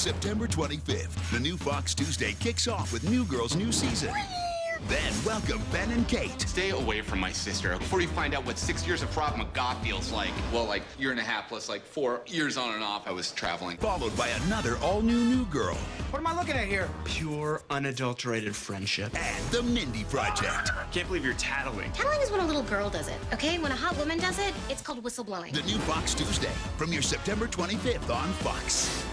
September 25th, the new Fox Tuesday kicks off with New Girl's new season. Then welcome Ben and Kate. Stay away from my sister before you find out what 6 years of Krav Maga feels like. Well, like year and a half plus like 4 years on and off I was traveling. Followed by another all-new New Girl. What am I looking at here? Pure, unadulterated friendship. And the Mindy Project. Can't believe you're tattling. Tattling is when a little girl does it, okay? When a hot woman does it, it's called whistleblowing. The new Fox Tuesday, premieres September 25th on Fox.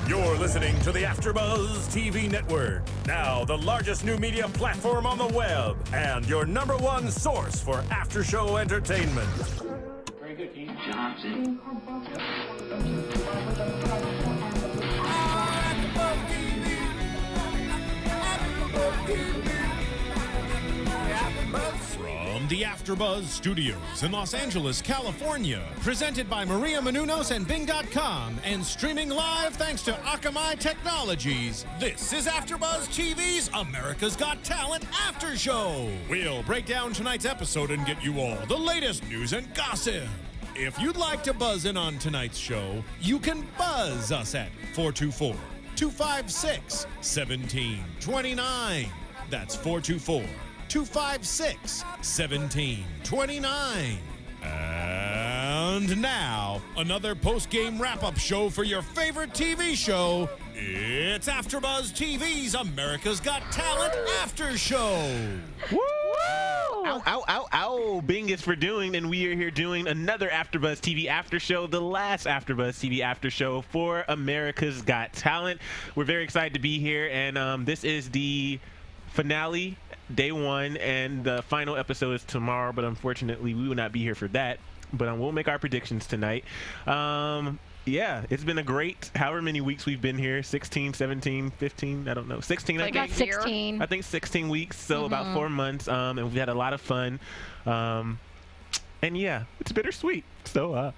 You're listening to the AfterBuzz TV Network, now the largest new media platform on the web, and your #1 source for after-show entertainment. Very good, Dean Johnson. From the AfterBuzz Studios in Los Angeles, California, presented by Maria Menounos and Bing.com, and streaming live thanks to Akamai Technologies, this is AfterBuzz TV's America's Got Talent After Show. We'll break down tonight's episode and get you all the latest news and gossip. If you'd like to buzz in on tonight's show, you can buzz us at 424-256-1729. That's 424-256-1729. And now, another post-game wrap-up show for your favorite TV show. It's AfterBuzz TV's America's Got Talent After Show. Woo! Ow, ow, ow, ow. Bing is for doing, and we are here doing another AfterBuzz TV After Show, the last AfterBuzz TV After Show for America's Got Talent. We're very excited to be here, and this is the finale, day 1, and the final episode is tomorrow, but unfortunately we will not be here for that, but we'll make our predictions tonight. Yeah, it's been a great however many weeks we've been here, 16, 17, 15, I don't know, 16 like I think. 16. I think 16 weeks, so about 4 months, and we've had a lot of fun, and yeah, it's bittersweet, so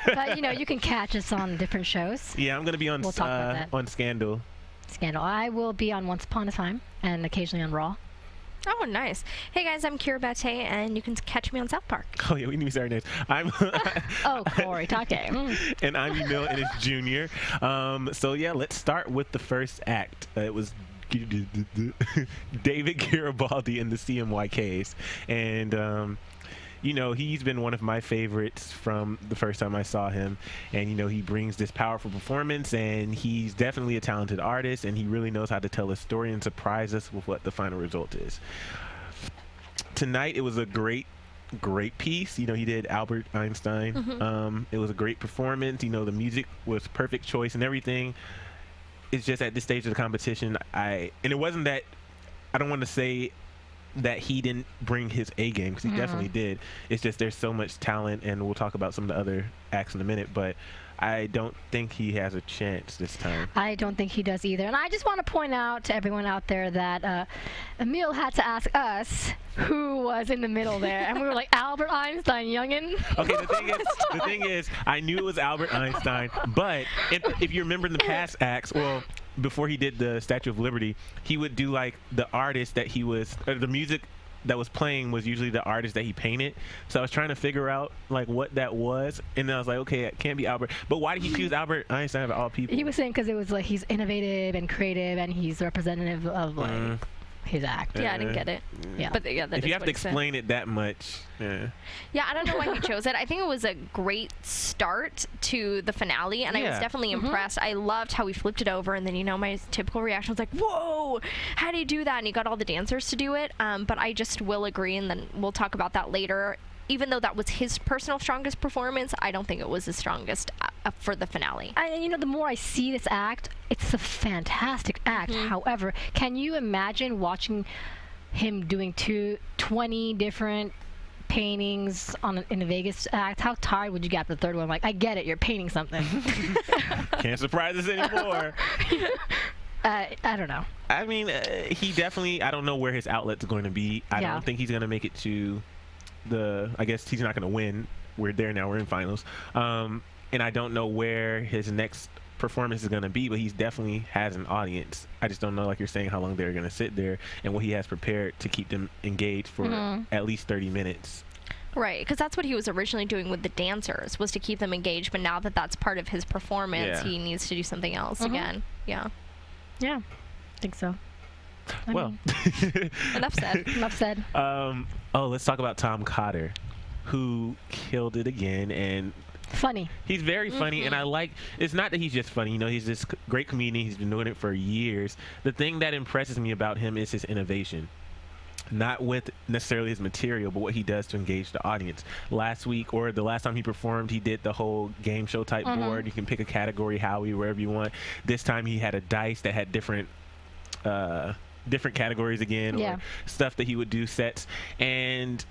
But, you know, you can catch us on different shows. yeah, I'm going to be on, We'll talk about that. on Scandal. Scandal. I will be on Once Upon a Time and occasionally on Raw. Oh, nice. Hey, guys, I'm Kyra Batte, and you can catch me on South Park. Oh, yeah, we need to say our names. I'm Oh, Kaori, Takee. and I'm Emile Ennis Jr. So, yeah, let's start with the first act. It was David Garibaldi and the CMYKs. And, you know, he's been one of my favorites from the first time I saw him. And, you know, he brings this powerful performance, and he's definitely a talented artist, and he really knows how to tell a story and surprise us with what the final result is. Tonight, it was a great piece. You know, he did Albert Einstein. It was a great performance. You know, the music was perfect choice and everything. It's just at this stage of the competition, and it wasn't that, I don't want to say that he didn't bring his A game, because he definitely did. It's just there's so much talent, and we'll talk about some of the other acts in a minute, but I don't think he has a chance this time. I don't think he does either. And I just want to point out to everyone out there that Emile had to ask us who was in the middle there. And we were like, Albert Einstein, youngin'. Okay, the thing is, I knew it was Albert Einstein, but if you remember in the past acts, well, before he did the Statue of Liberty, he would do like the artist that he was, or the music that was playing was usually the artist that he painted. So I was trying to figure out like what that was, and then I was like, okay, it can't be Albert. But why did he choose Albert Einstein of all people? He was saying because it was like he's innovative and creative, and he's representative of like his act. Yeah, I didn't get it. Yeah. But yeah, that if is you have what to he said. explain it that much, Yeah, I don't know why he chose it. I think it was a great start to the finale, and I was definitely impressed. I loved how he flipped it over, and then, you know, my typical reaction was like, whoa, how do you do that? And he got all the dancers to do it. But I just will agree, and then we'll talk about that later. Even though that was his personal strongest performance, I don't think it was the strongest for the finale. You know, the more I see this act, it's a fantastic act. However, can you imagine watching him doing 20 different paintings in a Vegas act? How tired would you get after the third one? Like, I get it, you're painting something. can't surprise us anymore. I don't know. I mean, he definitely, I don't know where his outlet's going to be. I don't think he's going to make it to I guess he's not going to win. We're there now, we're in finals. And I don't know where his next performance is going to be, but he definitely has an audience. I just don't know, like you're saying, how long they're going to sit there and what he has prepared to keep them engaged for at least 30 minutes. Right, because that's what he was originally doing with the dancers, was to keep them engaged, but now that that's part of his performance, he needs to do something else again. Yeah. Yeah, I think so. Enough said. Enough said. Let's talk about Tom Cotter, who killed it again, and funny. He's very funny, and I like. It's not that he's just funny. You know, he's this great comedian. He's been doing it for years. The thing that impresses me about him is his innovation. Not with necessarily his material, but what he does to engage the audience. Last week, or the last time he performed, he did the whole game show type board. You can pick a category, Howie, wherever you want. This time he had a dice that had different categories again, or stuff that he would do, sets. And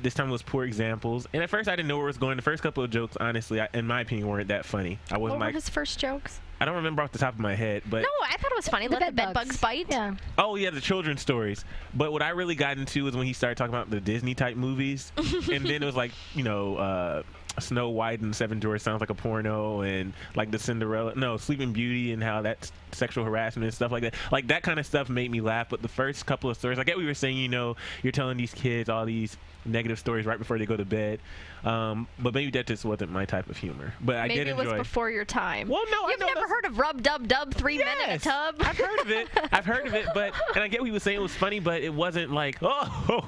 this time it was poor examples. And at first I didn't know where it was going. The first couple of jokes, honestly, in my opinion, weren't that funny. I wasn't what were his first jokes? I don't remember off the top of my head, but no, I thought it was funny. Let the bed bugs bite. Yeah. Oh yeah, the children's stories. But what I really got into is when he started talking about the Disney type movies, and then it was like, you know, Snow White and Seven Dwarfs sounds like a porno, and like the Sleeping Beauty, and how that's sexual harassment and stuff like that. Like that kind of stuff made me laugh. But the first couple of stories, like we were saying, you know, you're telling these kids all these negative stories right before they go to bed. But maybe that just wasn't my type of humor. But I did enjoy. Maybe it was before your time. Well, no, You've never heard of Rub Dub Dub 3 Men in a Tub? I've heard of it. But and I get what he was saying, it was funny, but it wasn't like sound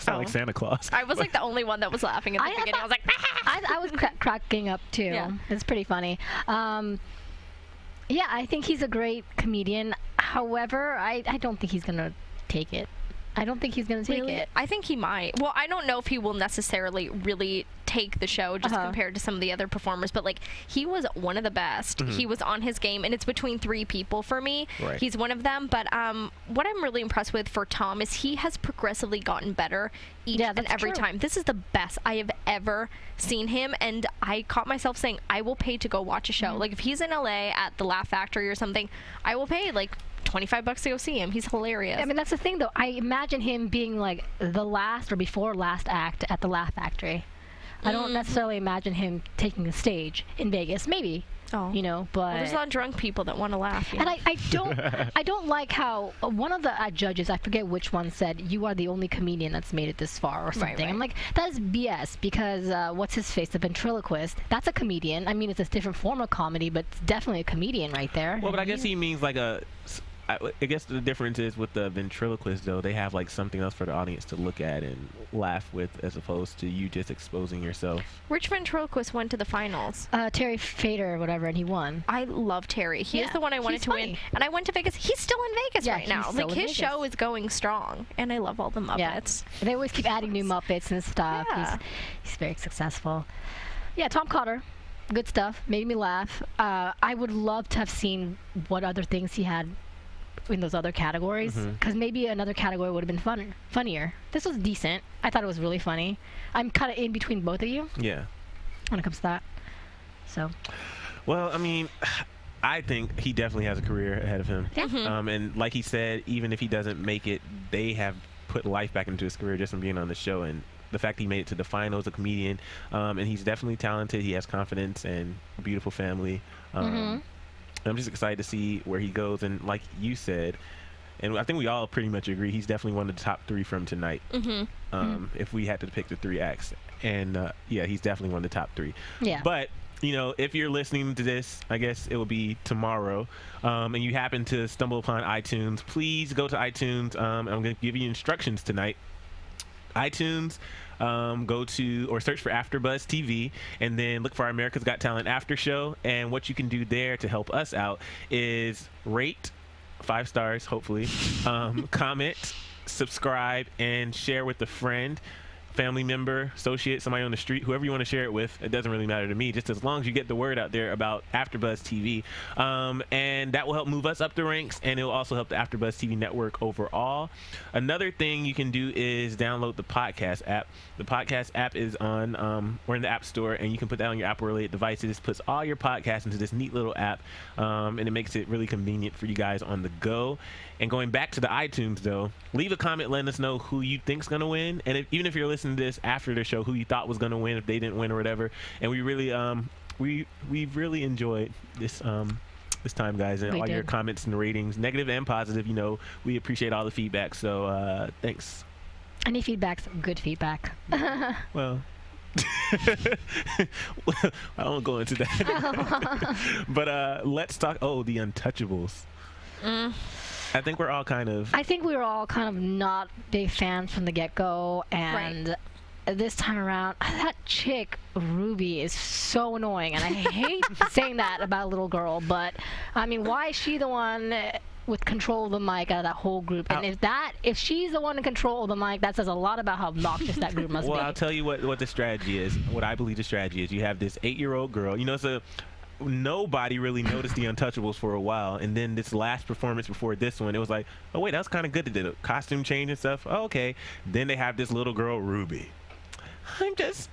like Santa Claus. I was like the only one that was laughing at the beginning. I was like, I was cracking up too. Yeah. It's pretty funny. Yeah, I think he's a great comedian. However, I don't think he's gonna take it. I don't think he's going to take it. I think he might. Well, I don't know if he will necessarily really take the show just compared to some of the other performers, but like he was one of the best. He was on his game, and it's between 3 people for me. Right. He's one of them, but what I'm really impressed with for Tom is he has progressively gotten better each and every time. This is the best I have ever seen him, and I caught myself saying I will pay to go watch a show. Like if he's in LA at the Laugh Factory or something, I will pay like $25 to go see him. He's hilarious. I mean, that's the thing, though. I imagine him being like the last or before last act at the Laugh Factory. I don't necessarily imagine him taking the stage in Vegas. Maybe. You know, but there's a lot of drunk people that want to laugh. And I don't like how one of the judges, I forget which one, said you are the only comedian that's made it this far or something. Right. I'm like, that is BS, because what's his face, the ventriloquist, that's a comedian. I mean, it's a different form of comedy, but it's definitely a comedian right there. Well, but I guess he means like I guess the difference is with the ventriloquist, though, they have like something else for the audience to look at and laugh with, as opposed to you just exposing yourself. Which ventriloquist went to the finals? Terry Fader or whatever, and he won. I love Terry. He is the one I wanted to win. And I went to Vegas. He's still in Vegas right now. Like his show is going strong, and I love all the Muppets. Yeah. They always keep adding new Muppets and stuff. Yeah. He's very successful. Yeah, Tom Cotter. Good stuff. Made me laugh. I would love to have seen what other things he had in those other categories, because maybe another category would have been funnier. This was decent. I thought it was really funny. I'm kind of in between both of you. Yeah. When it comes to that. So. Well, I mean, I think he definitely has a career ahead of him. And like he said, even if he doesn't make it, they have put life back into his career just from being on the show. And the fact he made it to the finals, a comedian, and he's definitely talented. He has confidence and a beautiful family. I'm just excited to see where he goes. And like you said, and I think we all pretty much agree, he's definitely one of the top 3 from tonight. If we had to pick the 3 acts. And yeah, he's definitely one of the top 3. Yeah. But, you know, if you're listening to this, I guess it will be tomorrow, and you happen to stumble upon iTunes, please go to iTunes. I'm going to give you instructions tonight. iTunes, go to or search for AfterBuzz TV, and then look for our America's Got Talent after show. And what you can do there to help us out is rate 5 stars, hopefully, comment, subscribe, and share with a friend, family member, associate, somebody on the street, whoever you want to share it with. It doesn't really matter to me, just as long as you get the word out there about AfterBuzz TV. And that will help move us up the ranks, and it will also help the AfterBuzz TV network overall. Another thing you can do is download the podcast app. The podcast app is on, we're in the App Store, and you can put that on your Apple-related devices. Puts all your podcasts into this neat little app, and it makes it really convenient for you guys on the go. And going back to the iTunes, though, leave a comment letting us know who you think's going to win. And even if you're listening to this after the show, who you thought was going to win, if they didn't win or whatever. And we really, we've really enjoyed this this time, guys, and all your comments and ratings, negative and positive. You know, we appreciate all the feedback. So thanks. Any feedback's good feedback. Well, I won't go into that. But let's talk. Oh, the Untouchables. I think we're all kind of. I think we were all kind of not big fans from the get-go, and this time around, that chick Ruby is so annoying, and I hate saying that about a little girl. But I mean, why is she the one with control of the mic out of that whole group? And if she's the one in control of the mic, that says a lot about how obnoxious that group must be. Well, I'll tell you what the strategy is. What I believe the strategy is. You have this 8-year-old girl. You know, nobody really noticed the Untouchables for a while, and then this last performance before this one, it was like, oh wait, that was kind of good. They did a costume change and stuff. Oh, okay. Then they have this little girl Ruby. I'm just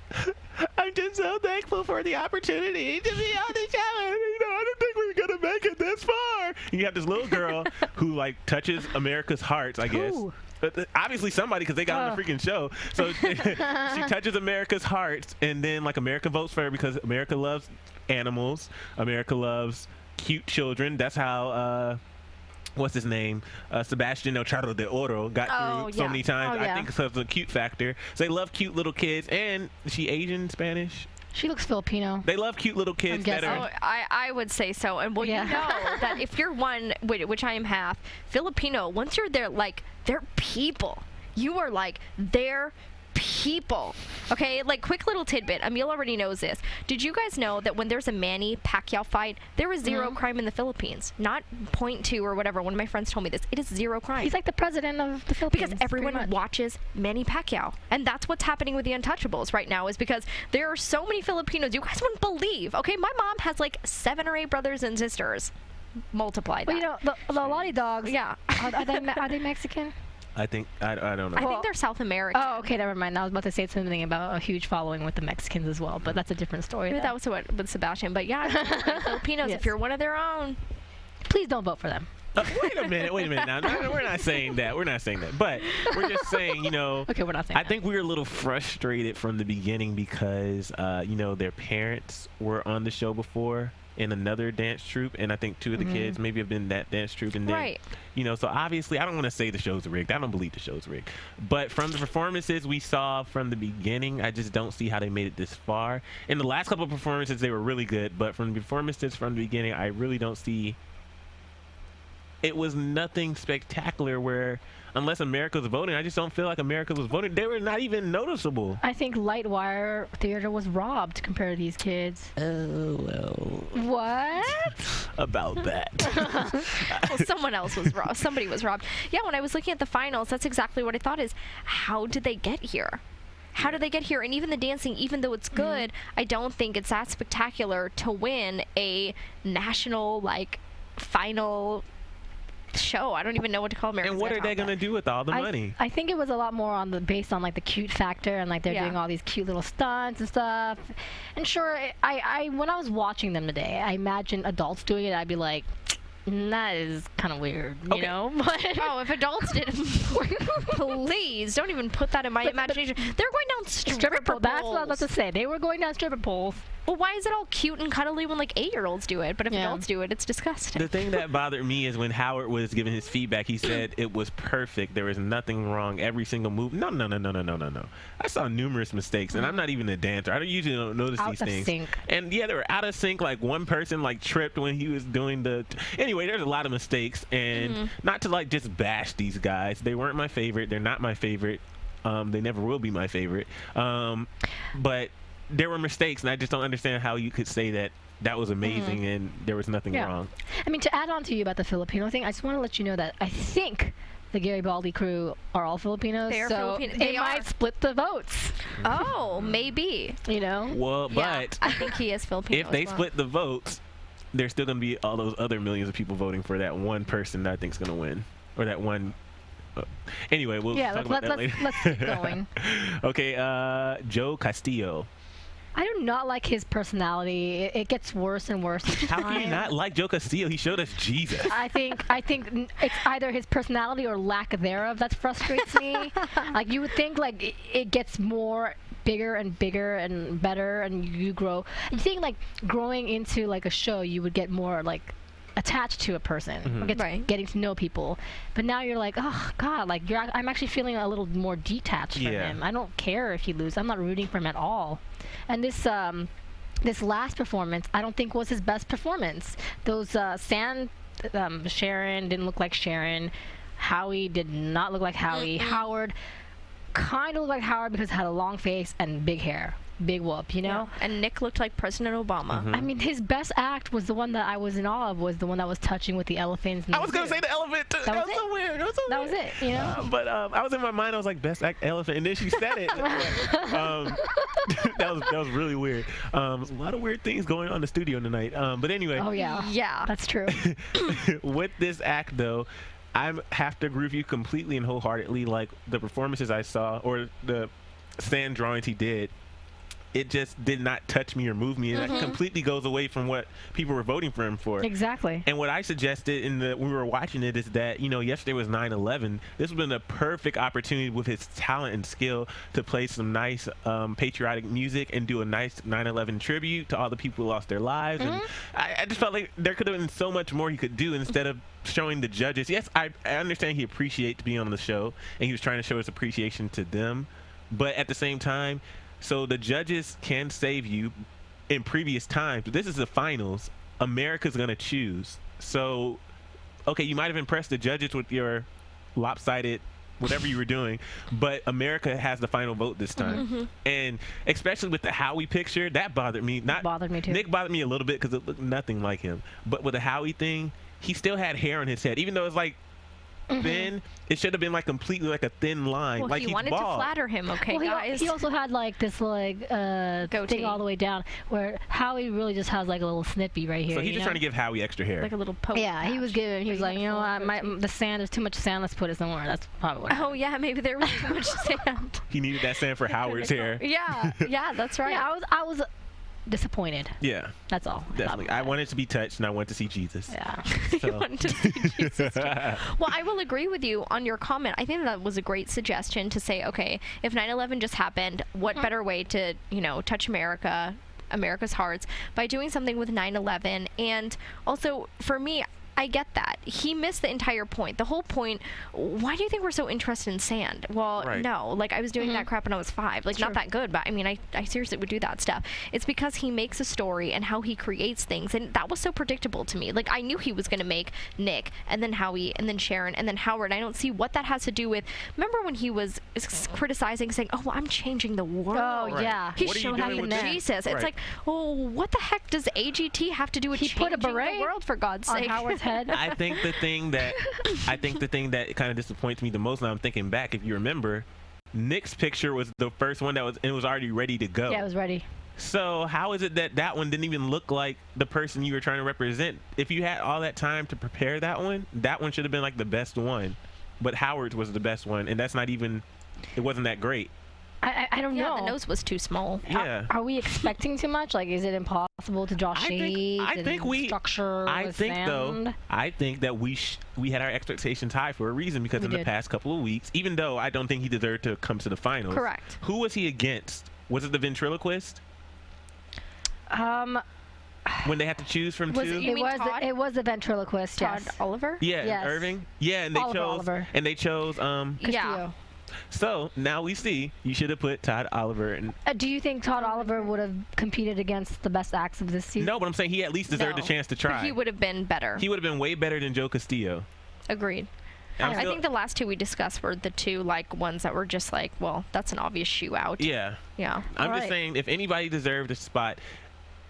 so thankful for the opportunity to be on the show. You know, I didn't think we were gonna make it this far. And you have this little girl who like touches America's hearts, I guess. Ooh. Obviously somebody, because they got on the freaking show. So she touches America's hearts, and then like America votes for her because America loves animals. America loves cute children. That's how what's his name? Sebastian Ocharo de Oro got through so many times. I think it's a cute factor. So they love cute little kids. And is she Asian, Spanish? She looks Filipino. They love cute little kids that are. I would say so. And well, you know that if you're one, which I am half, Filipino, once you're there, like, they're people. You are like, they're people. Okay, like, quick little tidbit. Emile already knows this. Did you guys know that when there's a Manny Pacquiao fight, there is zero crime in the Philippines? Not 0.2 or whatever. One of my friends told me this. It is zero crime. He's like the president of the Philippines. Because everyone watches Manny Pacquiao. And that's what's happening with the Untouchables right now, is because there are so many Filipinos. You guys wouldn't believe. Okay, my mom has like 7 or 8 brothers and sisters. Multiply that. Well, you know, the Lottie Dogs. Yeah. Are they Mexican? I think I don't know. I think they're South American. Oh, okay, never mind. I was about to say something about a huge following with the Mexicans as well, but that's a different story. Maybe that was what with Sebastian. But yeah, Filipinos, if you're one of their own, please don't vote for them. Wait a minute now. No, we're not saying that. But we're just saying, you know. Okay, we're not saying I think we were a little frustrated from the beginning because, you know, their parents were on the show before in another dance troupe, and I think 2 of the kids maybe have been that dance troupe, and then, you know, so obviously I don't want to say the show's rigged. I don't believe the show's rigged, but from the performances we saw from the beginning, I just don't see how they made it this far. In the last couple of performances, they were really good, but from the performances from the beginning, I really don't see. It was nothing spectacular where, unless America was voting, I just don't feel like America was voting. They were not even noticeable. I think Light Wire Theater was robbed compared to these kids. Oh, well. What? About that. Well, someone else was robbed. Somebody was robbed. Yeah, when I was looking at the finals, that's exactly what I thought is, how did they get here? How did they get here? And even the dancing, even though it's good, I don't think it's that spectacular to win a national, like, final show. I don't even know what to call America. And what are they going to do with all the money? I think it was a lot more based on like the cute factor, and like they're doing all these cute little stunts and stuff. And sure, I when I was watching them today, I imagined adults doing it. I'd be like, that is kind of weird, you know? But if adults did it, please don't even put that in my imagination. They're going down stripper poles. That's what I was about to say. They were going down stripper poles. Well, why is it all cute and cuddly when like 8-year-olds do it? But if adults do it, it's disgusting. The thing that bothered me is when Howard was giving his feedback, he said it was perfect. There was nothing wrong. Every single move. No. I saw numerous mistakes, and I'm not even a dancer. I don't usually notice these things. Sync. And yeah, they were out of sync. Like one person like tripped when he was doing the. Anyway, there's a lot of mistakes, and not to like just bash these guys. They weren't my favorite. They're not my favorite. They never will be my favorite. But there were mistakes, and I just don't understand how you could say that that was amazing and there was nothing wrong. I mean, to add on to you about the Filipino thing, I just want to let you know that I think the Garibaldi crew are all Filipinos. They are so Filipino. They might split the votes. Oh, maybe. You know? Well, but I think he is Filipino. If they split the votes, there's still going to be all those other millions of people voting for that one person that I think is going to win. Or that one. Anyway, we'll talk about that later. Let's keep going. Okay, Joe Castillo. I do not like his personality. It gets worse and worse each time. How can you not like Joe Castillo? He showed us Jesus. I think it's either his personality or lack thereof that frustrates me. Like, you would think like it gets bigger and better, and you grow. You think like growing into like a show, you would get more like attached to a person, or Right. getting to know people. But now you're like, oh God, like I'm actually feeling a little more detached from him. I don't care if he loses. I'm not rooting for him at all. And this last performance, I don't think was his best performance. Those Sharon didn't look like Sharon. Howie did not look like Howie. Howard kind of looked like Howard because he had a long face and big hair. Big whoop, you know? Yeah. And Nick looked like President Obama. I mean, his best act was the one that I was in awe of, was the one that was touching with the elephants. I was going to say the elephant. That was so weird. That was it, you know? But I was in my mind, I was like, best act elephant. And then she said it. That was really weird. There's a lot of weird things going on in the studio tonight. But anyway. Oh, yeah. Yeah. That's true. With this act, though, I have to agree with you completely and wholeheartedly. Like, the performances I saw, or the sand drawings he did, it just did not touch me or move me, and that completely goes away from what people were voting for him for. Exactly. And what I suggested when we were watching it is that, you know, yesterday was 9/11. This would have been a perfect opportunity with his talent and skill to play some nice patriotic music and do a nice 9/11 tribute to all the people who lost their lives. And I just felt like there could have been so much more he could do instead of showing the judges. Yes, I understand he appreciates being on the show, and he was trying to show his appreciation to them. But at the same time, so the judges can save you in previous times, but this is the finals. America's going to choose. So, okay, you might have impressed the judges with your lopsided whatever you were doing, but America has the final vote this time. And especially with the Howie picture, that bothered me. Bothered me too. Nick bothered me a little bit because it looked nothing like him. But with the Howie thing, he still had hair on his head, even though it's like thin. It should have been like completely like a thin line. Well, like he he's wanted bald. to flatter him, okay, guys. He also had like this like goatee thing all the way down, where Howie really just has like a little snippy right here. So he's just trying to give Howie extra hair. Like a little poke. Yeah, he was like, you know what, the sand, there's too much sand, let's put it somewhere. That's probably what Oh, yeah, maybe there was too much sand. He needed that sand for Howard's hair. Yeah, that's right. Yeah, I was disappointed. Yeah. That's all. Definitely. I wanted to be touched, and I wanted to see Jesus. Yeah. You wanted to see Jesus. Well, I will agree with you on your comment. I think that was a great suggestion to say, okay, if 9/11 just happened, what better way to, you know, touch America's hearts by doing something with 9/11? And also, for me, I get that. He missed the entire point. The whole point, why do you think we're so interested in sand? Well, no. Like, I was doing that crap when I was 5. Like, not that good, but I mean, I seriously would do that stuff. It's because he makes a story and how he creates things, and that was so predictable to me. Like, I knew he was going to make Nick, and then Howie, and then Sharon, and then Howard. I don't see what that has to do with... Remember when he was criticizing, saying, oh, well, I'm changing the world. Oh, yeah. He's showing Jesus. It's like, oh, what the heck does AGT have to do with changing the world, for God's sake? Howard's head. I think the thing that kind of disappoints me the most, now I'm thinking back, if you remember, Nick's picture was the first one it was already ready to go. Yeah, it was ready. So how is it that one didn't even look like the person you were trying to represent? If you had all that time to prepare that one should have been like the best one. But Howard's was the best one, and it wasn't that great. I don't know. Yeah, the nose was too small. Yeah. Are we expecting too much? Like, is it impossible to draw shades and structure with sand? I think that we had our expectations high for a reason, because in the past couple of weeks, even though I don't think he deserved to come to the finals. Correct. Who was he against? Was it the ventriloquist? When they had to choose from two? It was the ventriloquist, Todd yes. Oliver? Yeah, yes. Irving? Yeah, and they chose yeah. So now we see you should have put Todd Oliver in. Do you think Todd Oliver would have competed against the best acts of this season? No, but I'm saying he at least deserved a chance to try. But he would have been better. He would have been way better than Joe Castillo. Agreed. I think the last two we discussed were the two ones that were just like, well, that's an obvious shoe out. Yeah. Yeah. I'm just saying, if anybody deserved a spot,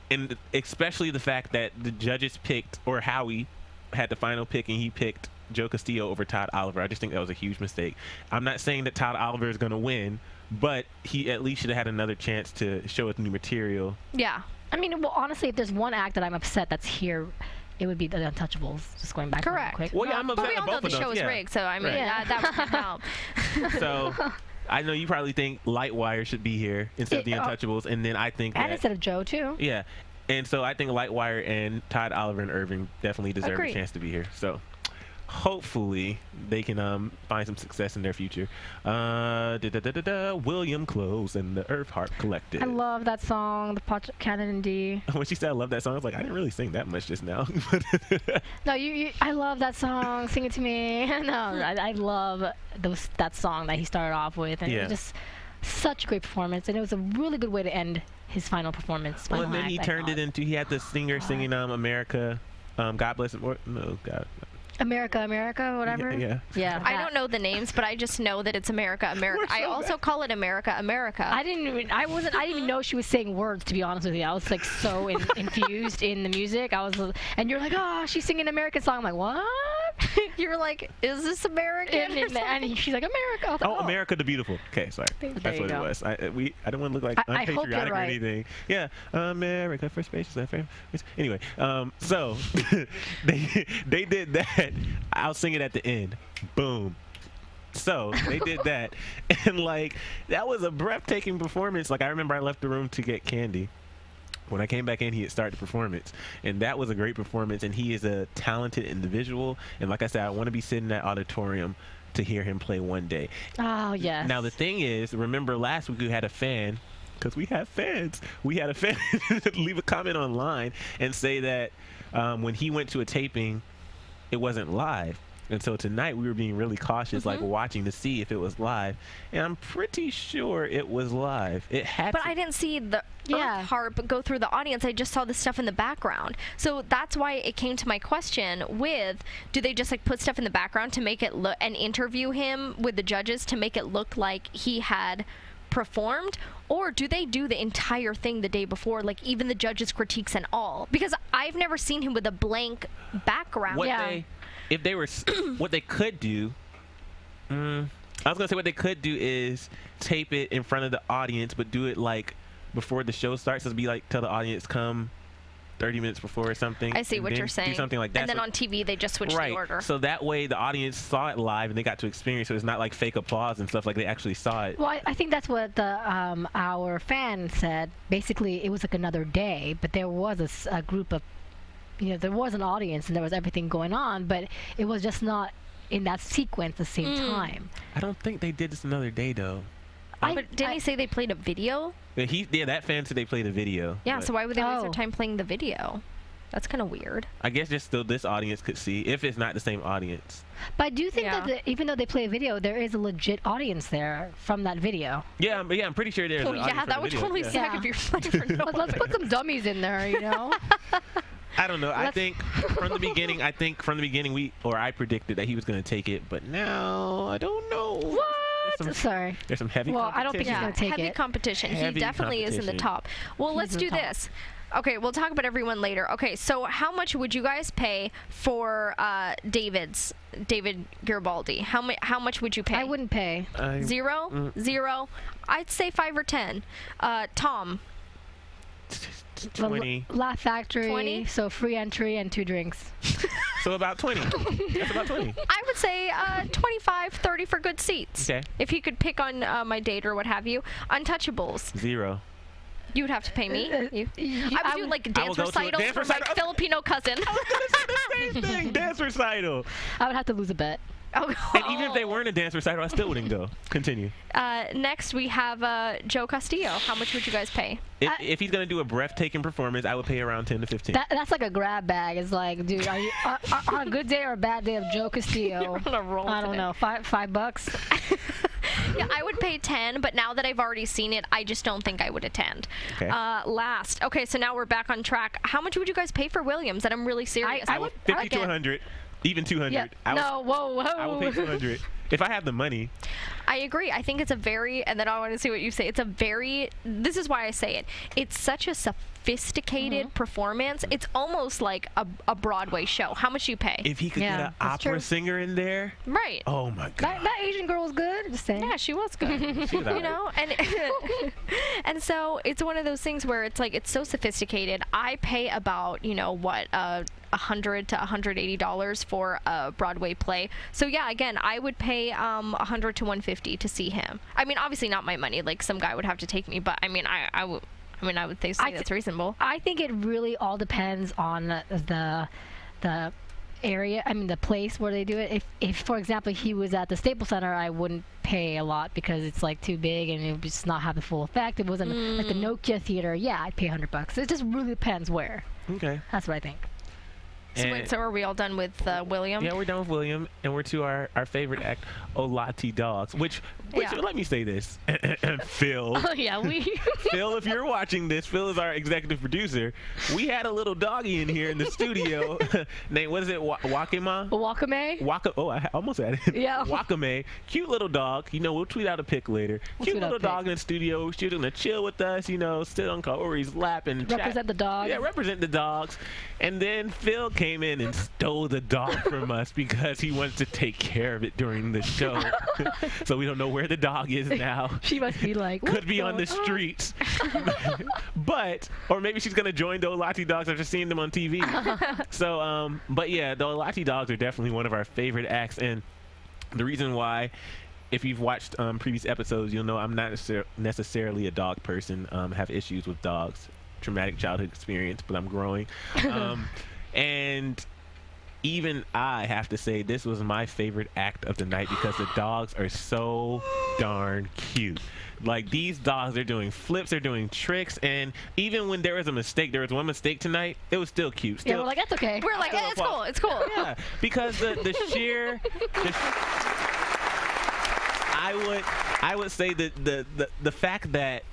and especially the fact that the judges picked, or Howie had the final pick, and he picked Joe Castillo over Todd Oliver. I just think that was a huge mistake. I'm not saying that Todd Oliver is going to win, but he at least should have had another chance to show his new material. Yeah. I mean, well, honestly, if there's one act that I'm upset that's here, it would be the Untouchables. Just going back real quick. Well, yeah, I'm upset but we all know the show is rigged, so I mean, that would help. So, I know you probably think Lightwire should be here instead of the Untouchables, and then I think and instead of Joe, too. Yeah. And so I think Lightwire and Todd Oliver and Irving definitely deserve a chance to be here. So, hopefully they can find some success in their future. William Close and the Earth Harp Collective. I love that song, the Canon and D. When she said I love that song, I was like, I didn't really sing that much just now. No, I love that song. Sing it to me. No, I love that song that he started off with, and it was just such a great performance, and it was a really good way to end his final performance. Well, and then he turned it into, he had the singer singing America, God Bless Him, no, God. America, whatever. Yeah. I don't know the names, but I just know that it's America. I also call it America. I didn't even know she was saying words, to be honest with you. I was like so infused in the music. And you're like, oh, she's singing an American song. I'm like, what? You're like, is this American? And she's like, America. Like, oh, America the Beautiful. Okay, sorry. That's what it was. I don't want to look like unpatriotic or anything. Yeah, America First Space. Anyway, so they did that. I'll sing it at the end. Boom. So they did that, and like that was a breathtaking performance. Like I remember I left the room to get candy. When I came back in, he had started the performance, and that was a great performance. And he is a talented individual, and like I said, I want to be sitting in that auditorium to hear him play one day. Oh yes. Now the thing is, remember last week we had a fan. Because we have fans. We had a fan leave a comment online and say that when he went to a taping, it wasn't live. And so tonight we were being really cautious, like watching to see if it was live. And I'm pretty sure it was live. It had But I didn't see the Earth Harp go through the audience. I just saw the stuff in the background. So that's why it came to my question with, do they just like put stuff in the background to make it look, and interview him with the judges to make it look like he had performed, or do they do the entire thing the day before, like even the judges' critiques and all? Because I've never seen him with a blank background. What they could do, I was gonna say what they could do is tape it in front of the audience, but do it like before the show starts. So it'd be like tell the audience come 30 minutes before or something. I see what you're saying. Do something like that. And then on TV they just switch the order. So that way the audience saw it live and they got to experience it. So it's not like fake applause and stuff, like they actually saw it. Well, I think that's what our fan said. Basically, it was like another day, but there was a group of, there was an audience and there was everything going on, but it was just not in that sequence at the same time. I don't think they did this another day though. But didn't he say they played a video? Yeah, that fan said they played a video. Yeah, so why would they waste their time playing the video? That's kind of weird. I guess just so this audience could see, if it's not the same audience. But I do think that even though they play a video, there is a legit audience there from that video. Yeah, but I'm pretty sure there's an audience from that the would video. totally suck if you're playing for no Let's put some dummies in there, I don't know. I think from the beginning, I predicted that he was going to take it, but now I don't know. What? Sorry. There's some heavy competition. I don't think he's going to take heavy it. Competition. He definitely is in the top. Well, let's do this. Okay, we'll talk about everyone later. Okay, so how much would you guys pay for David Garibaldi? How much would you pay? I wouldn't pay. Zero? Zero? I'd say 5 or 10. Tom? 20. Laugh Factory. 20? So free entry and 2 drinks. So about 20. That's about 20. I would say 25, 30 for good seats. Okay. If you could pick on my date or what have you. Untouchables. 0. You would have to pay me. I would do like dance recitals for my Filipino cousin. I was going to say the same thing. Dance recital. I would have to lose a bet. Oh. And even if they weren't a dance recital, I still wouldn't go. Continue. Next, we have Joe Castillo. How much would you guys pay? If he's going to do a breathtaking performance, I would pay around 10 to 15. That's like a grab bag. It's like, dude, are you on a good day or a bad day of Joe Castillo? You're on a roll I don't know. $5? Yeah, I would pay 10, but now that I've already seen it, I just don't think I would attend. Okay. Last. Okay, so now we're back on track. How much would you guys pay for Williams? And I'm really serious. I would 50 to 100. Even 200. Yeah. Whoa. I will pay 200 if I have the money. I agree. I think it's a very, and then I want to see what you say. This is why I say it. It's such a sophisticated performance. It's almost like a Broadway show. How much do you pay? If he could get an opera singer in there. Right. Oh my God. That Asian girl was good. Just saying. Yeah, she was good. She was and so it's one of those things where it's like, it's so sophisticated. I pay about, $100 to $180 for a Broadway play. So yeah, again, I would pay $100 to $150 to see him. I mean, obviously not my money. Like some guy would have to take me, but I mean, I would say that's reasonable. I think it really all depends on the area, I mean the place where they do it. If for example he was at the Staples Center, I wouldn't pay a lot because it's like too big and it would just not have the full effect. It wasn't like the Nokia Theater. Yeah, I'd pay $100. It just really depends where. Okay. That's what I think. So, wait, so are we all done with William? Yeah, we're done with William, and we're to our favorite act, Olati Dogs, which let me say this. Phil. Oh, yeah, Phil, if you're watching this, Phil is our executive producer. We had a little doggy in here in the studio named, what is it, Wakame? Wakame? Oh, I almost had it. Yeah. Wakame. Cute little dog. You know, we'll tweet out a pic later. Cute little dog in the studio. She's going to chill with us, you know, sit on Kaori's lap and represent the dog. Yeah, represent the dogs. And then Phil came in and stole the dog from us because he wants to take care of it during the show. So we don't know where the dog is now. She must be like, could be on the streets. Or maybe she's going to join the Olati Dogs after seeing them on TV. So, but yeah, the Olati Dogs are definitely one of our favorite acts. And the reason why, if you've watched previous episodes, you'll know I'm not necessarily a dog person. Have issues with dogs. Traumatic childhood experience, but I'm growing. And even I have to say this was my favorite act of the night because the dogs are so darn cute. Like, these dogs are doing flips, they're doing tricks, and even when there was a mistake, there was one mistake tonight, it was still cute. Yeah, we're like, that's okay. We're like, yeah, it's cool. Yeah, because the sheer I would say that the fact that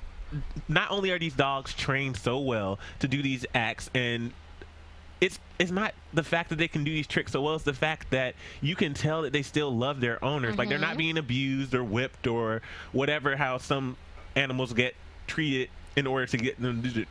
not only are these dogs trained so well to do these acts, and it's not the fact that they can do these tricks so well, it's the fact that you can tell that they still love their owners. Like, they're not being abused or whipped or whatever, how some animals get treated in order to get them to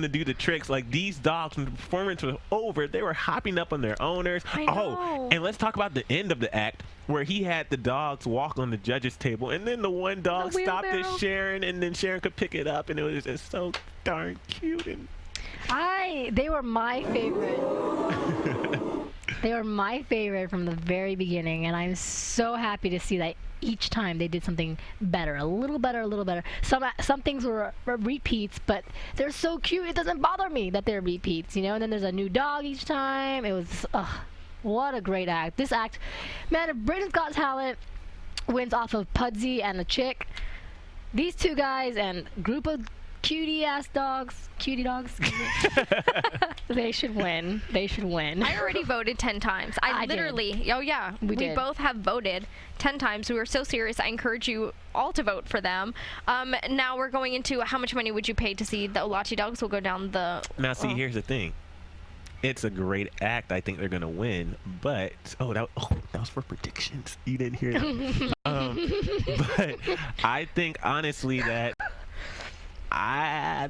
do the tricks. Like, these dogs, when the performance was over, they were hopping up on their owners. Oh, and let's talk about the end of the act where he had the dogs walk on the judges table, and then the one dog stopped at Sharon, and then Sharon could pick it up, and it was just so darn cute. And they were my favorite. They were my favorite from the very beginning, and I'm so happy to see that each time they did something better, a little better. Some things were repeats, but they're so cute, it doesn't bother me that they're repeats, you know. And then there's a new dog each time. It was, what a great act. This act, man, if Britain's Got Talent wins off of Pudsey and the chick, these two guys and group of cutie dogs, they should win. I already voted 10 times. I literally did. Oh yeah, we both have voted 10 times. We were so serious. I encourage you all to vote for them. Now we're going into how much money would you pay to see the Olati Dogs? We'll go down the... Now see, here's the thing. It's a great act. I think they're gonna win, but that was for predictions. You didn't hear that. But I think honestly that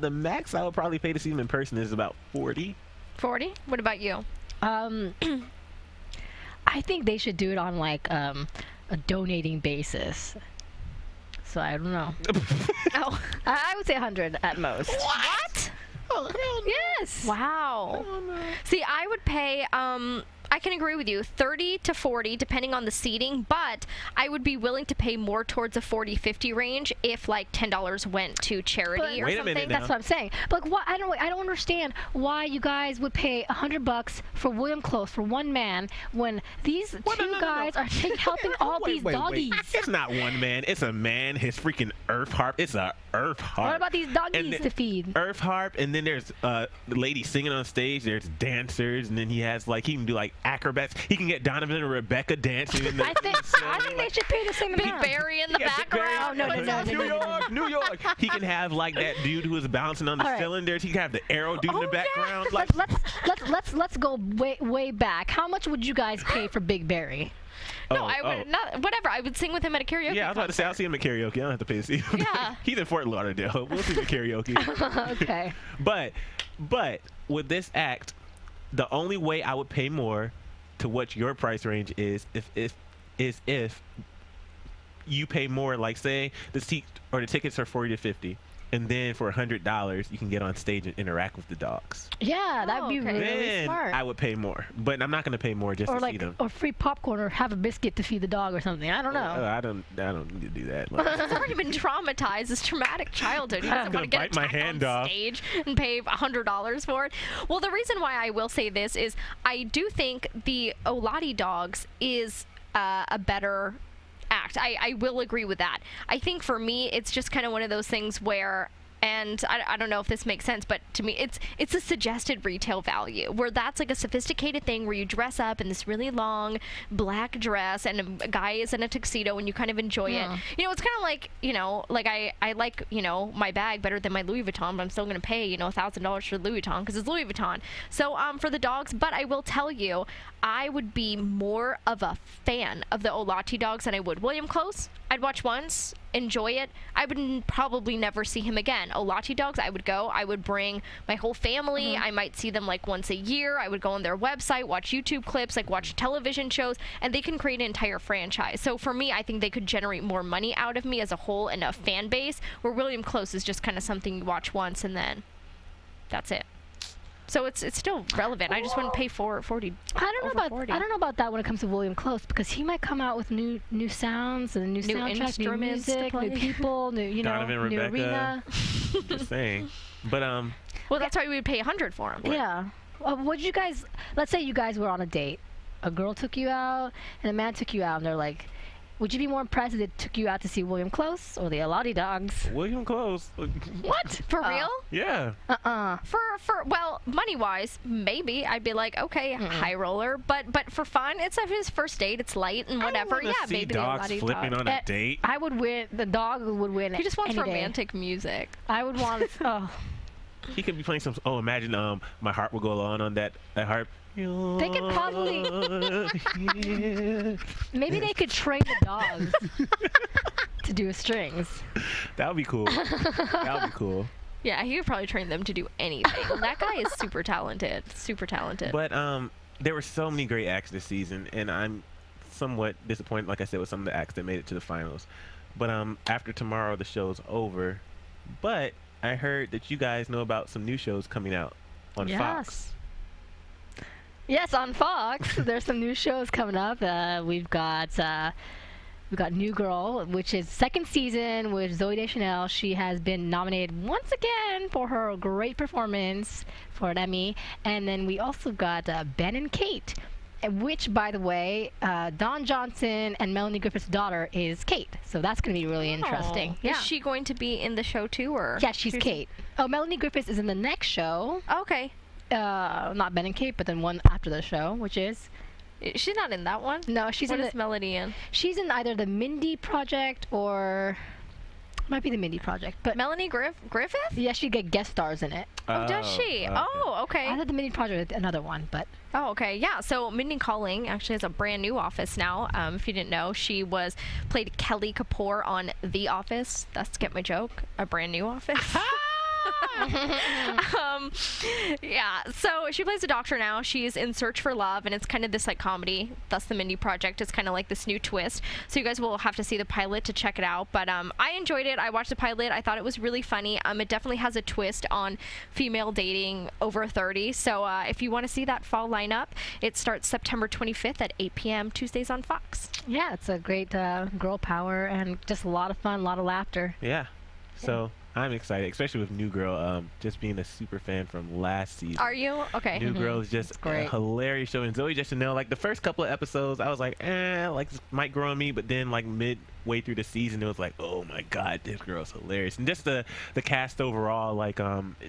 the max I would probably pay to see them in person is about 40. 40? What about you? I think they should do it on like a donating basis. So I don't know. I would say 100 at most. What? Oh, hell no. Yes. Wow. See, I would pay I can agree with you, 30 to 40 depending on the seating, but I would be willing to pay more towards a 40-50 range if like $10 went to charity or something. That's what I'm saying. But like, what I don't understand why you guys would pay $100 for William Close for one man when these two guys are helping all these doggies. It's not one man. It's a man. His freaking earth harp. It's a earth harp. What about these doggies to feed? Earth harp, and then there's the lady singing on stage. There's dancers, and then he can do like acrobats. He can get Donovan and Rebecca dancing. I think they should pay the same amount. Big Barry in the background. No, New York. He can have like that dude who was bouncing on the cylinders. He can have the arrow dude in the background. Yeah. Let's go way back. How much would you guys pay for Big Barry? No, I would not. Whatever. I would sing with him at a karaoke. Yeah, I was about to say I'll see him at karaoke. I don't have to pay to see him. Yeah. He's in Fort Lauderdale. We'll see him at karaoke. Okay. But with this act, the only way I would pay more to what your price range is if you pay more. Like, say the tickets are 40 to 50. And then for $100, you can get on stage and interact with the dogs. Yeah, that'd be really, Then smart. I would pay more, but I'm not going to pay more just or to see them. Or free popcorn, or have a biscuit to feed the dog or something. I don't know. I don't need to do that. He's already been traumatized. This traumatic childhood. He doesn't want to get bite my attacked hand on off. stage and pay $100 for it. Well, the reason why I will say this is I do think the Olati Dogs is a better act. I will agree with that. I think for me, it's just kind of one of those things where, and I don't know if this makes sense, but to me, it's a suggested retail value, where that's like a sophisticated thing where you dress up in this really long black dress and a guy is in a tuxedo and you kind of enjoy it. You know, it's kind of like, you know, like I like, you know, my bag better than my Louis Vuitton, but I'm still going to pay, you know, $1,000 for Louis Vuitton because it's Louis Vuitton. So for the dogs, but I will tell you, I would be more of a fan of the Olati Dogs than I would William Close. I'd watch once, enjoy it. I would probably never see him again. Olati Dogs, I would go. I would bring my whole family. I might see them like once a year. I would go on their website, watch YouTube clips, like watch television shows, and they can create an entire franchise. So for me, I think they could generate more money out of me as a whole and a fan base, where William Close is just kind of something you watch once and then that's it. So it's still relevant. I just wouldn't pay for 40. I don't know about that when it comes to William Close, because he might come out with new sounds and new soundtrack, new music, new people, new Donovan, new Rebecca. arena. Just saying. But well, that's why we would pay $100 for him. Yeah. Would you guys? Let's say you guys were on a date. A girl took you out, and a man took you out, and they're like, would you be more impressed if they took you out to see William Close or the Olati Dogs? William Close. What? For real? Yeah. For well, money wise, maybe I'd be like, okay, high roller, but for fun, it's his first date, it's light and whatever. Yeah, see maybe dogs the Olati flipping Dog. on a date. I would win. The dog would win. He just wants any day. romantic music. I would want. Oh. He could be playing some. Oh, imagine my heart will go on that harp. They could probably. Maybe they could train the dogs to do strings. That would be cool. That would be cool. Yeah, he could probably train them to do anything. That guy is super talented. Super talented. But there were so many great acts this season, and I'm somewhat disappointed, like I said, with some of the acts that made it to the finals. But after tomorrow, the show's over. But I heard that you guys know about some new shows coming out on Fox. Yes, on Fox. There's some new shows coming up. We've got New Girl, which is second season with Zooey Deschanel. She has been nominated once again for her great performance for an Emmy. And then we also got Ben and Kate, which, by the way, Don Johnson and Melanie Griffith's daughter is Kate. So that's going to be really interesting. Is she going to be in the show too, or? Yeah, she's Kate. Oh, Melanie Griffith is in the next show. Okay. Not Ben and Kate, but then one after the show, which is. She's not in that one. No, she's what in is Melody in? She's in either the Mindy Project or might be the Mindy Project. But Melanie Griffith? Yeah, she get guest stars in it. Oh, does she? Okay. Oh, okay. I thought the Mindy Project was another one, but. Oh, okay. Yeah. So Mindy Kaling actually has a brand new office now. If you didn't know, she played Kelly Kapoor on The Office. That's Get My Joke. A brand new office. Yeah, so she plays a doctor now. She's in search for love, and it's kind of this like comedy. Thus, the Mindy Project is kind of like this new twist. So you guys will have to see the pilot to check it out. But I enjoyed it. I watched the pilot. I thought it was really funny. It definitely has a twist on female dating over 30. So if you want to see that fall lineup, it starts September 25th at 8 p.m. Tuesdays on Fox. Yeah, it's a great girl power and just a lot of fun, a lot of laughter. Yeah. So I'm excited, especially with New Girl. Just being a super fan from last season. Are you? Okay. New Girl is just a hilarious show. And Zooey Deschanel, like the first couple of episodes, I was like, like this might grow on me. But then like midway through the season, it was like, oh my God, this girl's hilarious. And just the cast overall, like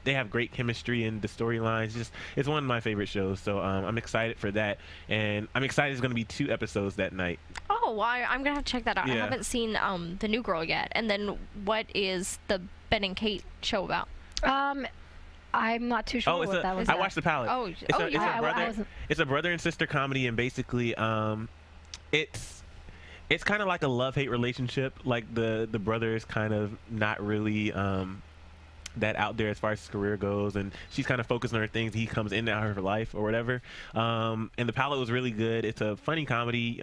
they have great chemistry and the storylines. It's one of my favorite shows. So I'm excited for that. And I'm excited there's going to be 2 episodes that night. Oh, well, I'm going to have to check that out. Yeah. I haven't seen the New Girl yet. And then what is the Ben and Kate show about? I'm not too sure what that was. I watched the pilot. Oh, it's a brother and sister comedy, and basically, it's kind of like a love-hate relationship. Like the brother is kind of not really that out there as far as his career goes, and she's kind of focused on her things. He comes in and out of her life or whatever. And the pilot was really good. It's a funny comedy.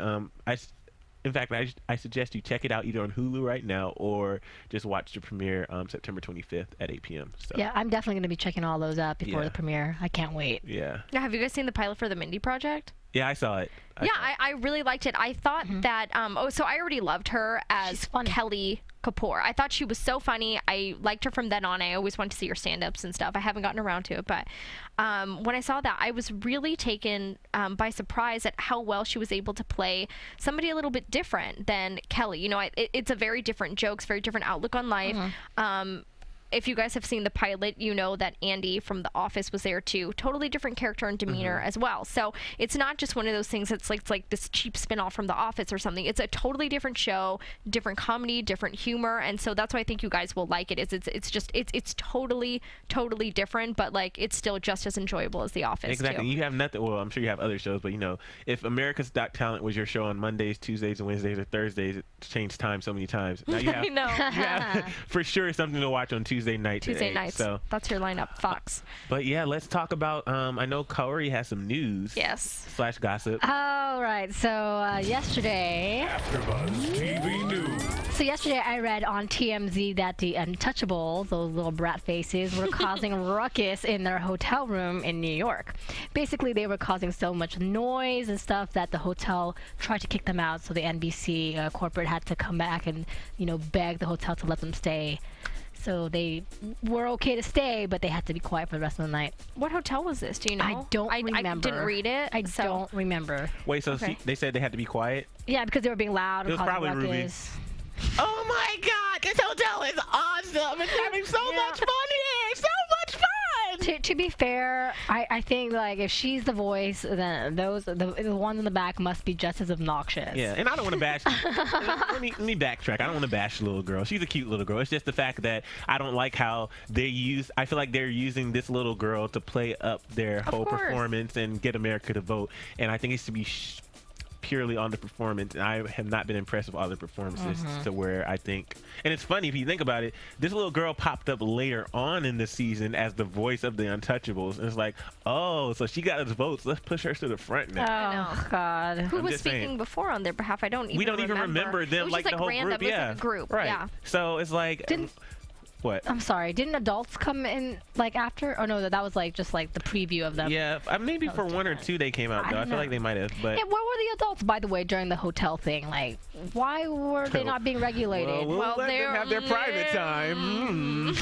in fact, I suggest you check it out either on Hulu right now or just watch the premiere September 25th at 8 p.m. So. Yeah, I'm definitely going to be checking all those out before the premiere. I can't wait. Yeah. Now, have you guys seen the pilot for the Mindy Project? Yeah, I saw it. I really liked it. I thought that, so I already loved her as Kelly Kapoor. I thought she was so funny. I liked her from then on. I always wanted to see her stand-ups and stuff. I haven't gotten around to it, but when I saw that, I was really taken by surprise at how well she was able to play somebody a little bit different than Kelly. You know, it's a very different jokes, very different outlook on life. If you guys have seen the pilot, you know that Andy from The Office was there too. Totally different character and demeanor as well. So it's not just one of those things that's like this cheap spin-off from The Office or something. It's a totally different show, different comedy, different humor, and so that's why I think you guys will like it. It's totally different, but like it's still just as enjoyable as The Office. Exactly. Too. You have nothing. Well, I'm sure you have other shows, but you know, if America's Got Talent was your show on Mondays, Tuesdays, and Wednesdays or Thursdays, it changed time so many times. Now you have, I know. you have for sure something to watch on Tuesday nights. So that's your lineup, Fox. But yeah, let's talk about. I know Kaori has some news. Yes. / gossip. All right. So yesterday. AfterBuzz TV News. So yesterday I read on TMZ that the Untouchables, those little brat faces, were causing ruckus in their hotel room in New York. Basically, they were causing so much noise and stuff that the hotel tried to kick them out. So the NBC corporate had to come back and beg the hotel to let them stay. So they were okay to stay, but they had to be quiet for the rest of the night. What hotel was this? Do you know? I don't remember. I didn't read it. I don't remember. Wait, so they said they had to be quiet? Yeah, because they were being loud. It was probably Ruby. Oh my God, this hotel is awesome. It's having so much fun here. So much fun. To be fair, I think like if she's the voice, then the ones in the back must be just as obnoxious. Yeah, and I don't want to bash. let me backtrack. I don't want to bash the little girl. She's a cute little girl. It's just the fact that I don't like how I feel like they're using this little girl to play up their whole performance and get America to vote. And I think it should be purely on the performance, and I have not been impressed with all the performances to where I think, and it's funny if you think about it, this little girl popped up later on in the season as the voice of the Untouchables, and it's like, oh, so she got us votes, let's push her to the front now. Oh God. Who was speaking before on their behalf? We don't even remember them, like the whole group. Yeah, group. Right. Yeah. So it's like, what? I'm sorry. Didn't adults come in like after? Oh no, that was like just like the preview of them. Yeah, maybe for one or two they came out though. I feel like they might have. But yeah, where were the adults, by the way, during the hotel thing? Like, why were they not being regulated? Well, let them have their private time.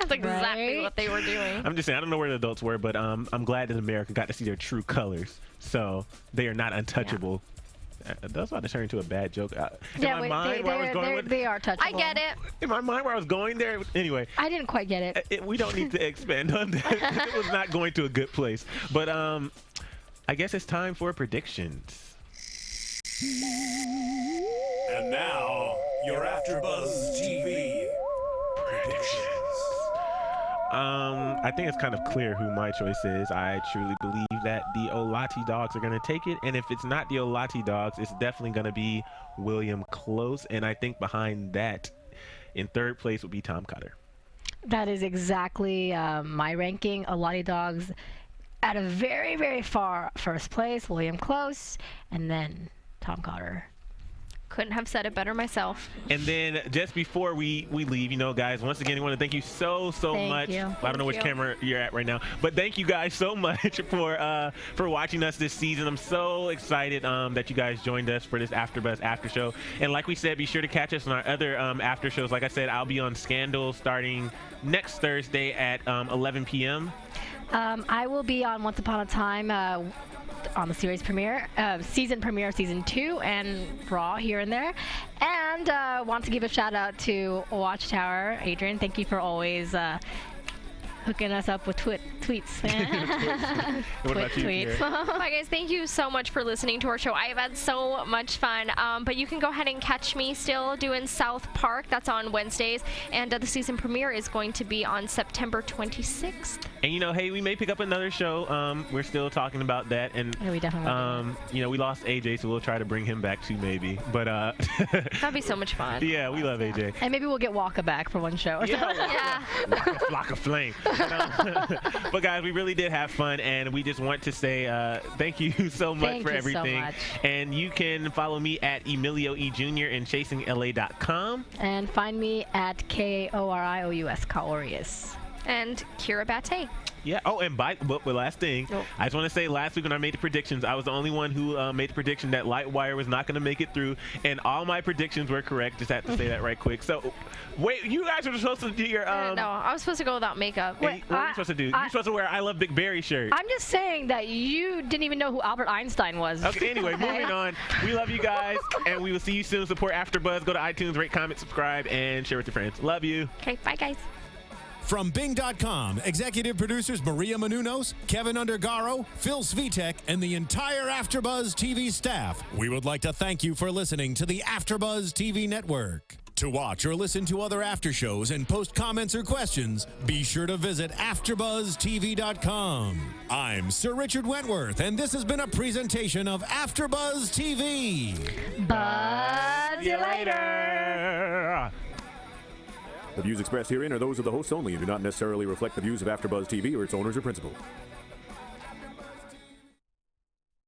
That's exactly what they were doing. I'm just saying, I don't know where the adults were, but I'm glad that America got to see their true colors. So they are not untouchable. Yeah. That's about to turn into a bad joke. They are touchable. I get it. In my mind, where I was going there, anyway. I didn't quite get it. We don't need to expand on that. It was not going to a good place. But I guess it's time for predictions. And now, your AfterBuzz TV predictions. I think it's kind of clear who my choice is. I truly believe that the Olati Dogs are going to take it. And if it's not the Olati Dogs, it's definitely going to be William Close. And I think behind that, in third place, would be Tom Cotter. That is exactly my ranking. Olati Dogs at a very, very far first place, William Close, and then Tom Cotter. Couldn't have said it better myself. And then just before we leave, guys, once again, I want to thank you so much. You. I don't know which camera you're at right now, but thank you guys so much for watching us this season. I'm so excited that you guys joined us for this AfterBuzz after show. And like we said, be sure to catch us on our other after shows. Like I said, I'll be on Scandal starting next Thursday at 11 p.m. I will be on Once Upon a Time on the series premiere, season premiere, season 2, and Raw here and there. And want to give a shout out to Watchtower. Adrian, thank you for always hooking us up with tweets. Tweets. Bye, guys. Thank you so much for listening to our show. I have had so much fun. But you can go ahead and catch me still doing South Park. That's on Wednesdays. And the season premiere is going to be on September 26th. And, you know, hey, we may pick up another show. We're still talking about that. And, yeah, we definitely you know, we lost AJ, so we'll try to bring him back too, maybe. But, that'd be so much fun. Yeah, we love AJ. And maybe we'll get Walker back for one show. Or Yeah. Flock of flame. But, guys, we really did have fun, and we just want to say thank you so much for everything. So much. And you can follow me at Emile E. Jr. and ChasingLA.com. And find me at Kaorious, Kaorious. And Kyra Batte. Yeah. Oh, and but last thing, I just want to say, last week when I made the predictions, I was the only one who made the prediction that Lightwire was not going to make it through, and all my predictions were correct. Just had to say that right quick. So, wait, you guys were supposed to do your no, I was supposed to go without makeup. Wait, what are you supposed to do? You're supposed to wear I Love Big Berry shirt. I'm just saying that you didn't even know who Albert Einstein was. Okay. Anyway, moving on. We love you guys, and we will see you soon. Support AfterBuzz. Go to iTunes, rate, comment, subscribe, and share with your friends. Love you. Okay. Bye, guys. From Bing.com, executive producers Maria Menounos, Kevin Undergaro, Phil Svitek, and the entire AfterBuzz TV staff, we would like to thank you for listening to the AfterBuzz TV network. To watch or listen to other after shows and post comments or questions, be sure to visit AfterBuzzTV.com. I'm Sir Richard Wentworth, and this has been a presentation of AfterBuzz TV. Buzz you later. The views expressed herein are those of the hosts only and do not necessarily reflect the views of AfterBuzz TV or its owners or principals.